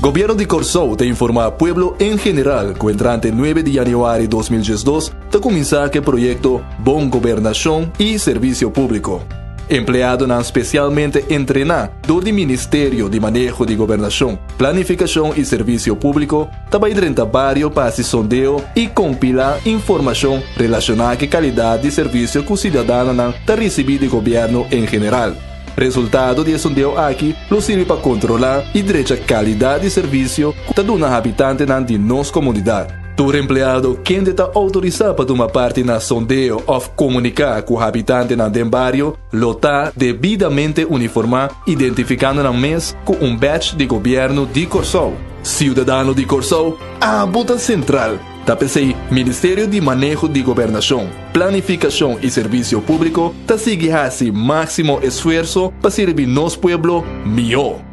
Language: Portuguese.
Gobierno de Corsou te informa al pueblo en general que entrante 9 de janeiro de 2022 te comienza el proyecto Bom Gobernação y Servicio Público. Empleado na especialmente entrenado do Ministério de Manejo de Gobernação, Planificação e Serviço Público, também em trabalho para se sondeo e compilar informação relacionada com a qualidade de serviço que o cidadão está recebendo do governo em geral. Resultado de sondeo aqui, lo sirve para controlar e direita qualidade de serviço que está dando habitante de nossa comunidade. Todo empleado que está autorizado para tomar parte na sondeo ou comunicar com o habitante do barrio, lo está devidamente uniformado, identificando na mês com badge de governo de Corsou. Cidadano de Corsou, a bota central. TPCI, Ministério de Manejo de Gobernação, Planificação e Serviço Público, está seguindo máximo esforço para servir nosso pueblo melhor.